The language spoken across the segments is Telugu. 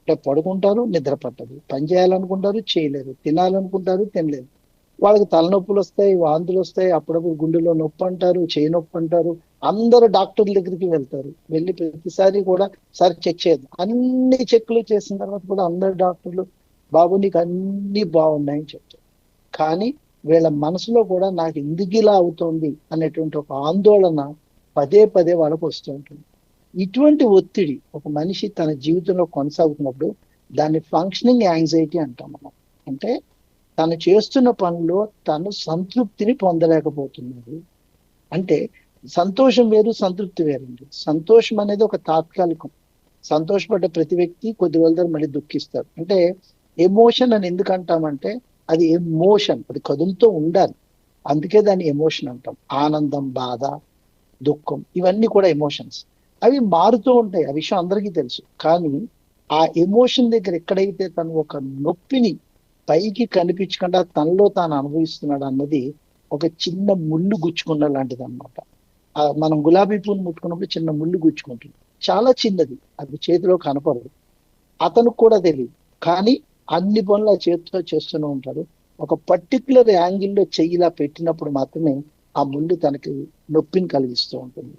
అంటే పడుకుంటారు, నిద్ర పట్టదు, పని చేయాలనుకుంటారు, చేయలేరు, తినాలనుకుంటారు, తినలేరు. వాళ్ళకి తలనొప్పులు వస్తాయి, వాంతులు వస్తాయి, అప్పుడప్పుడు గుండెలో నొప్పి అంటారు, చేయి నొప్పి అంటారు. అందరు డాక్టర్ల దగ్గరికి వెళ్తారు, వెళ్ళి ప్రతిసారి కూడా సార్ చెక్ చేయదు, అన్ని చెక్లు చేసిన తర్వాత కూడా అందరు డాక్టర్లు బాబు నీకు అన్ని బాగున్నాయని చెప్తారు. కానీ వీళ్ళ మనసులో కూడా నాకు ఎందుకు ఇలా అవుతోంది అనేటువంటి ఒక ఆందోళన పదే పదే వాళ్ళకు వస్తూ ఉంటుంది. ఇటువంటి ఒత్తిడి ఒక మనిషి తన జీవితంలో కొనసాగుతున్నప్పుడు దాన్ని ఫంక్షనింగ్ యాంగ్జైటీ అంటాం మనం. అంటే తను చేస్తున్న పనిలో తను సంతృప్తిని పొందలేకపోతున్నాడు. అంటే సంతోషం వేరు, సంతృప్తి వేరండి. సంతోషం అనేది ఒక తాత్కాలికం. సంతోషపడ్డ ప్రతి వ్యక్తి కొద్ది రోజుల తర్వాత మళ్ళీ దుఃఖిస్తారు. అంటే ఎమోషన్ అని ఎందుకు అంటామంటే అది ఎమోషన్, అది కదులుతూ ఉండాలి. అందుకే దాన్ని ఎమోషన్ అంటాం. ఆనందం, బాధ, దుఃఖం ఇవన్నీ కూడా ఎమోషన్స్. అవి మారుతూ ఉంటాయి, ఆ విషయం అందరికీ తెలుసు. కానీ ఆ ఎమోషన్ దగ్గర ఎక్కడైతే తను ఒక నొప్పిని పైకి కనిపించకుండా తనలో తాను అనుభవిస్తున్నాడు అన్నది ఒక చిన్న ముళ్ళు గుచ్చుకున్న లాంటిది అనమాట. మనం గులాబీ పూలు ముట్టుకున్నప్పుడు చిన్న ముళ్ళు గుచ్చుకుంటుంది, చాలా చిన్నది, అది చేతిలో కనపడదు, అతనికి కూడా తెలియదు. కానీ అన్ని పనులు ఆ చేతితో చేస్తూనే ఉంటాడు. ఒక పర్టికులర్ యాంగిల్లో చెయ్యిలా పెట్టినప్పుడు మాత్రమే ఆ ముళ్ళు తనకి నొప్పిని కలిగిస్తూ ఉంటుంది.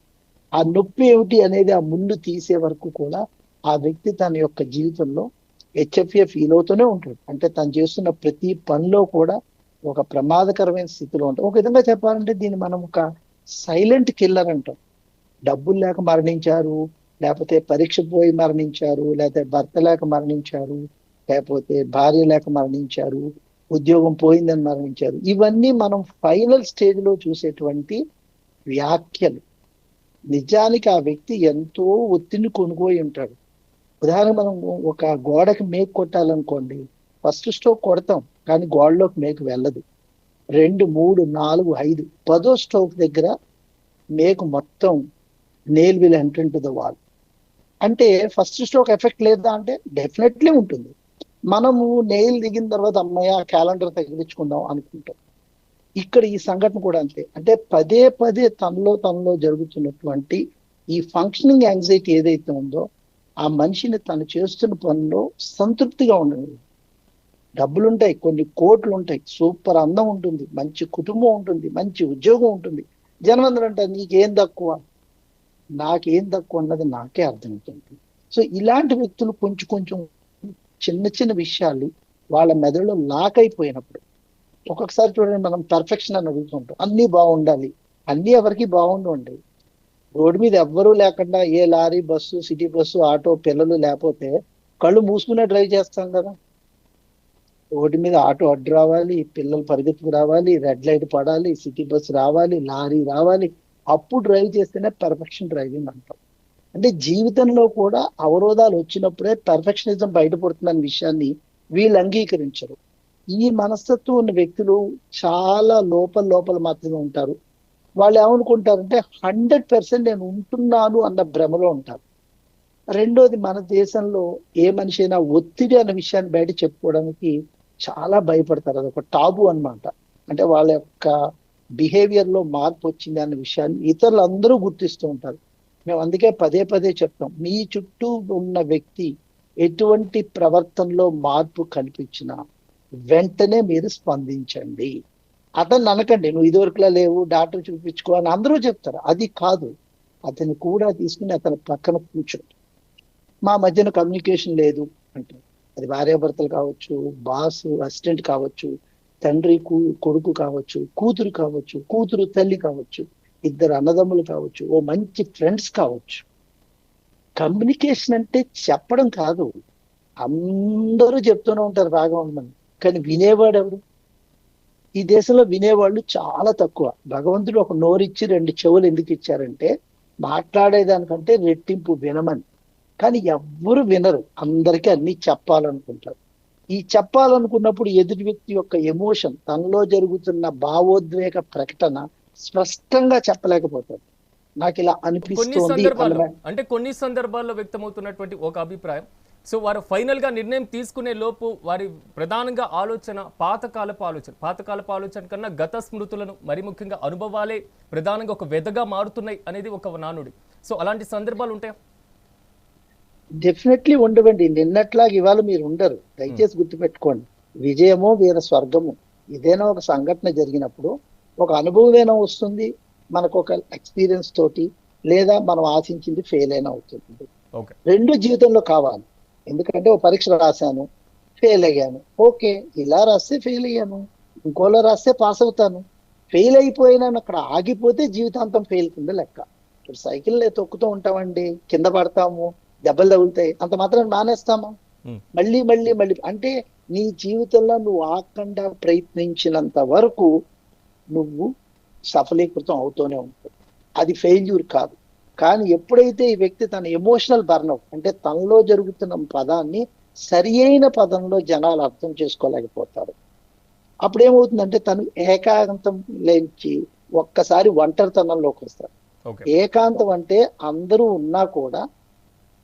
ఆ నొప్పి ఏమిటి అనేది ఆ ముళ్ళు తీసే వరకు కూడా ఆ వ్యక్తి తన యొక్క జీవితంలో హెచ్ఎఫ్ఏ ఫీల్ అవుతూనే ఉంటాడు. అంటే తను చేస్తున్న ప్రతి పనిలో కూడా ఒక ప్రమాదకరమైన స్థితిలో ఉంటాడు. ఒక విధంగా చెప్పాలంటే దీన్ని మనం ఒక సైలెంట్ కిల్లర్ అంటాం. డబ్బులు లేక మరణించారు, లేకపోతే పరీక్ష పోయి మరణించారు, లేకపోతే భర్త లేక మరణించారు, లేకపోతే భార్య లేక మరణించారు, ఉద్యోగం పోయిందని మరణించారు. ఇవన్నీ మనం ఫైనల్ స్టేజ్ లో చూసేటువంటి వ్యాఖ్యలు. నిజానికి ఆ వ్యక్తి ఎంతో ఒత్తిడిని కొనుక్కోయి ఉంటాడు. ఉదాహరణ మనం ఒక గోడకి మేకు కొట్టాలనుకోండి, ఫస్ట్ స్ట్రోక్ కొడతాం కానీ గోడలోకి మేకు వెళ్ళదు. 2, 3, 4, 5, 10వ స్ట్రోక్ దగ్గర మేకు మొత్తం nail will enter to the wall. అంటే ఫస్ట్ స్ట్రోక్ ఎఫెక్ట్ లేదా అంటే డెఫినెట్లీ ఉంటుంది. మనము నెయిల్ దిగిన తర్వాత అమ్మయ్య క్యాలెండర్ తగిలించుకుందాం అనుకుంటాం. ఇక్కడ ఈ సంఘటన కూడా అంతే. అంటే పదే పదే తనలో జరుగుతున్నటువంటి ఈ ఫంక్షనింగ్ యాంగ్జైటీ ఏదైతే ఉందో ఆ మనిషిని తను చేస్తున్న పనిలో సంతృప్తిగా ఉండదు. డబ్బులుంటాయి, కొన్ని కోట్లు ఉంటాయి, సూపర్ అందం ఉంటుంది, మంచి కుటుంబం ఉంటుంది, మంచి ఉద్యోగం ఉంటుంది. జనమందరూ అంటారు నీకేం తక్కువ, నాకేం తక్కువ అన్నది నాకే అర్థమవుతుంది. సో ఇలాంటి వ్యక్తులు కొంచెం కొంచెం చిన్న చిన్న విషయాలు వాళ్ళ మెదడులో లాక్ అయిపోయినప్పుడు, ఒక్కొక్కసారి చూడండి మనం పర్ఫెక్షన్ అని అడుగుతుంటాం, అన్ని బాగుండాలి. అన్ని ఎవరికి బాగుండండి. రోడ్డు మీద ఎవ్వరూ లేకుండా ఏ lorry, bus, city bus, auto, పిల్లలు లేకపోతే కళ్ళు మూసుకునే డ్రైవ్ చేస్తాం కదా. రోడ్డు మీద ఆటో అడ్డు రావాలి, పిల్లలు పరిగెత్తుకు రావాలి, రెడ్ లైట్ పడాలి, సిటీ బస్సు రావాలి, లారీ రావాలి, అప్పుడు డ్రైవ్ చేస్తేనే పర్ఫెక్షన్ డ్రైవింగ్ అంటాం. అంటే జీవితంలో కూడా అవరోధాలు వచ్చినప్పుడే పర్ఫెక్షనిజం బయటపడుతుందన్న విషయాన్ని వీళ్ళు అంగీకరించరు. ఈ మనస్తత్వం ఉన్న వ్యక్తులు చాలా లోపల లోపల మాత్రమే ఉంటారు. వాళ్ళు ఏమనుకుంటారంటే 100% నేను ఉంటున్నాను అన్న భ్రమలో ఉంటారు. రెండోది, మన దేశంలో ఏ మనిషి అయినా ఒత్తిడి అన్న విషయాన్ని బయట చెప్పుకోవడానికి చాలా భయపడతారు. అది ఒక టాబు అన్నమాట. అంటే వాళ్ళ యొక్క బిహేవియర్ లో మార్పు వచ్చింది అన్న విషయాన్ని ఇతరులు అందరూ గుర్తిస్తూ ఉంటారు. మేము అందుకే పదే పదే చెప్తాం, మీ చుట్టూ ఉన్న వ్యక్తి ఎటువంటి ప్రవర్తనలో మార్పు కనిపించినా వెంటనే మీరు స్పందించండి. అతన్ని అనకండి నువ్వు ఇదివరకులా లేవు, డాక్టర్ చూపించుకో అని అందరూ చెప్తారు. అది కాదు, అతన్ని కూడా తీసుకుని అతని పక్కన కూర్చోండి. మా మధ్యన కమ్యూనికేషన్ లేదు అంటే, అది భార్యాభర్తలు కావచ్చు, బాస్ అసిస్టెంట్ కావచ్చు, తండ్రి కొడుకు కావచ్చు, కూతురు కావచ్చు, కూతురు తల్లి కావచ్చు, ఇద్దరు అన్నదమ్ములు కావచ్చు, ఓ మంచి ఫ్రెండ్స్ కావచ్చు. కమ్యూనికేషన్ అంటే చెప్పడం కాదు. అందరూ చెప్తూనే ఉంటారు బాగా ఉండమని, కానీ వినేవాడు ఎవరు? ఈ దేశంలో వినేవాళ్ళు చాలా తక్కువ. భగవంతుడు ఒక నోరిచ్చి 2 చెవులు ఎందుకు ఇచ్చారంటే మాట్లాడేదానికంటే రెట్టింపు వినమని. కానీ ఎవ్వరు వినరు, అందరికీ అన్ని చెప్పాలనుకుంటారు. ఈ చెప్పాలనుకున్నప్పుడు ఎదుటి వ్యక్తి యొక్క ఎమోషన్, తనలో జరుగుతున్న భావోద్వేగ ప్రకటన స్పష్టంగా చెప్పలేకపోతారు. నాకు ఇలా అనిపిస్తోంది అన్న. కొన్ని సందర్భాల్లో వ్యక్తమవుతున్నటువంటి ఒక అభిప్రాయం, సో వారు ఫైనల్గా నిర్ణయం తీసుకునే లోపు వారి ప్రధానంగా ఆలోచన పాతకాలపు ఆలోచన కన్నా గత స్మృతులను, మరి ముఖ్యంగా అనుభవాలే ప్రధానంగా ఒక వెదగా మారుతున్నాయి అనేది ఒక నానుడి. సో అలాంటి సందర్భాలు ఉంటాయా? డెఫినెట్లీ ఉండవండి. నిన్నట్లాగా ఇవాళ మీరు ఉండరు. దయచేసి గుర్తుపెట్టుకోండి. విజయమో వీర స్వర్గము. ఏదైనా ఒక సంఘటన జరిగినప్పుడు ఒక అనుభవమైనా వస్తుంది, మనకు ఒక ఎక్స్పీరియన్స్ తోటి, లేదా మనం ఆశించింది ఫెయిల్ అయినా అవుతుంది. ఓకే. రెండు జీవితంలో కావాలి. ఎందుకంటే ఒక పరీక్ష రాశాను, ఫెయిల్ అయ్యాను. ఓకే, ఇలా రాస్తే ఫెయిల్ అయ్యాను, ఇంకోలా రాస్తే పాస్ అవుతాను. ఫెయిల్ అయిపోయినా అక్కడ ఆగిపోతే జీవితాంతం ఫెయిల్ కింద లెక్క. ఇప్పుడు సైకిల్ తొక్కుతూ ఉంటామండి, కింద పడతాము, దెబ్బలు తగులుతాయి, అంత మాత్రం మానేస్తామా? ఉమ్, మళ్ళీ మళ్ళీ మళ్ళీ అంటే నీ జీవితంలో నువ్వు ఆకుండా ప్రయత్నించినంత వరకు నువ్వు సఫలీకృతం అవుతూనే ఉంటావు. అది ఫెయిల్యూర్ కాదు. కానీ ఎప్పుడైతే ఈ వ్యక్తి తన ఎమోషనల్ బర్న్అవుట్, అంటే తనలో జరుగుతున్న పదాన్ని సరి అయిన పదంలో జనాలు అర్థం చేసుకోలేకపోతారు. అప్పుడు ఏమవుతుందంటే తను ఏకాంతం లేచి ఒక్కసారి ఒంటరితనంలోకి వస్తాడు. ఓకే. ఏకాంతం అంటే అందరూ ఉన్నా కూడా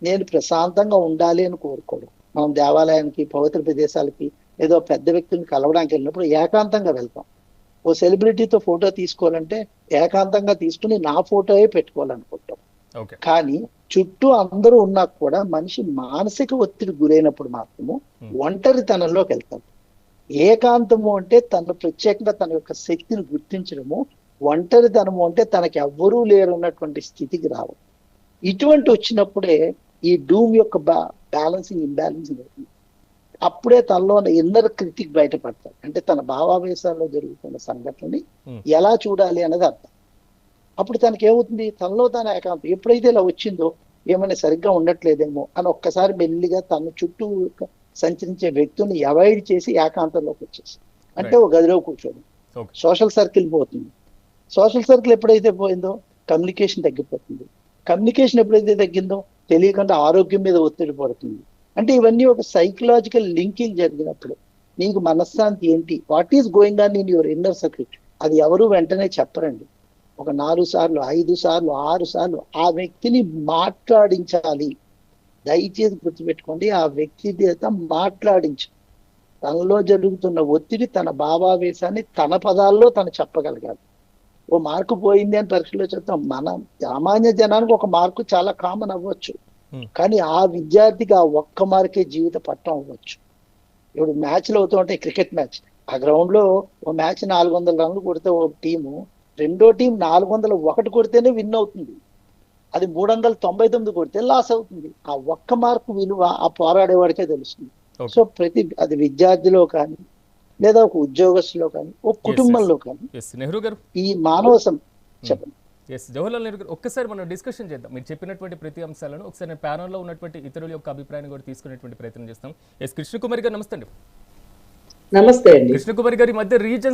నేను ప్రశాంతంగా ఉండాలి అని కోరుకోడు. మనం దేవాలయానికి, పవిత్ర ప్రదేశాలకి, ఏదో పెద్ద వ్యక్తిని కలవడానికి వెళ్ళినప్పుడు ఏకాంతంగా వెళ్తాం. ఓ సెలబ్రిటీతో ఫోటో తీసుకోవాలంటే ఏకాంతంగా తీసుకుని నా ఫోటోయే పెట్టుకోవాలనుకుంటాం. ఓకే. కానీ చుట్టూ అందరూ ఉన్నా కూడా మనిషి మానసిక ఒత్తిడి గురైనప్పుడు మాత్రము ఒంటరితనంలోకి వెళ్తాం. ఏకాంతము అంటే తను ప్రత్యేకంగా తన యొక్క శక్తిని గుర్తించడము, ఒంటరితనము అంటే తనకి ఎవ్వరూ లేరు అన్నటువంటి స్థితికి రావడం. ఇటువంటి వచ్చినప్పుడే ఈ డూమ్ యొక్క బ్యాలెన్సింగ్ ఇంబ్యాలెన్సింగ్ అవుతుంది. అప్పుడే తనలో ఉన్న ఇన్నర్ క్రిటిక్ బయటపడతాడు. అంటే తన భావావేశాల్లో జరుగుతున్న సంఘటనని ఎలా చూడాలి అనేది అర్థం. అప్పుడు తనకి ఏమవుతుంది, తనలో తాను ఏకాంతం ఎప్పుడైతే ఇలా వచ్చిందో ఏమైనా సరిగ్గా ఉండట్లేదేమో అని ఒక్కసారి మెల్లిగా తన చుట్టూ సంచరించే వ్యక్తుల్ని అవాయిడ్ చేసి ఏకాంతంలోకి వచ్చేసి, అంటే ఒక గదిలో కూర్చోడం. ఓకే. సోషల్ సర్కిల్ పోతుంది. సోషల్ సర్కిల్ ఎప్పుడైతే పోయిందో కమ్యూనికేషన్ తగ్గిపోతుంది. కమ్యూనికేషన్ ఎప్పుడైతే తగ్గిందో తెలియకుండా ఆరోగ్యం మీద ఒత్తిడి పడుతుంది. అంటే ఇవన్నీ ఒక సైకలాజికల్ లింకింగ్ జరిగినప్పుడు నీకు మనశ్శాంతి ఏంటి, what is going on in your inner circle, అది ఎవరు వెంటనే చెప్పరండి. ఒక 4 సార్లు, 5 సార్లు, 6 సార్లు ఆ వ్యక్తిని మాట్లాడించాలి. దయచేసి గుర్తుపెట్టుకోండి, ఆ వ్యక్తి చేత మాట్లాడించాలి. తనలో జరుగుతున్న ఒత్తిడి, తన భావావేశాన్ని తన పదాల్లో తను చెప్పగలగాలి. ఓ మార్కు పోయింది అని పరీక్షలో చెప్తాం. మన సామాన్య జనానికి ఒక మార్కు చాలా కామన్ అవ్వచ్చు, కానీ ఆ విద్యార్థికి ఆ ఒక్క మార్కే జీవిత పట్టం అవ్వచ్చు. ఇప్పుడు మ్యాచ్లు అవుతూ ఉంటాయి, క్రికెట్ మ్యాచ్. ఆ గ్రౌండ్ లో ఓ మ్యాచ్ 400 రన్లు కొడితే ఒక టీము, రెండో టీం 401 కొడితేనే విన్ అవుతుంది. అది 399 కొడితే లాస్ అవుతుంది. ఆ ఒక్క మార్కు విలువ ఆ పోరాడేవాడికే తెలుస్తుంది. సో అది విద్యార్థిలో కానీ, లేదా ఒక ఉద్యోగస్తులో కానీ, ఒక కుటుంబంలో కానీ, నెహ్రూ గారు, ఈ మానవ చెప్పండి. జవహర్లాల్ నెహ్రూ గారు, ఒక్కసారి మనం డిస్కషన్ చేద్దాం. మీరు చెప్పినటువంటి ప్రతి అంశాలను ఒకసారి నేను ప్యానల్లో ఉన్నటువంటి ఇతరుల యొక్క అభిప్రాయాన్ని కూడా తీసుకునేటువంటి ప్రయత్నం చేస్తాం. కృష్ణకుమారి గారు, నమస్తే అండి. నమస్తే అండి. కృష్ణకుమారి గారి మధ్య రీజన్స్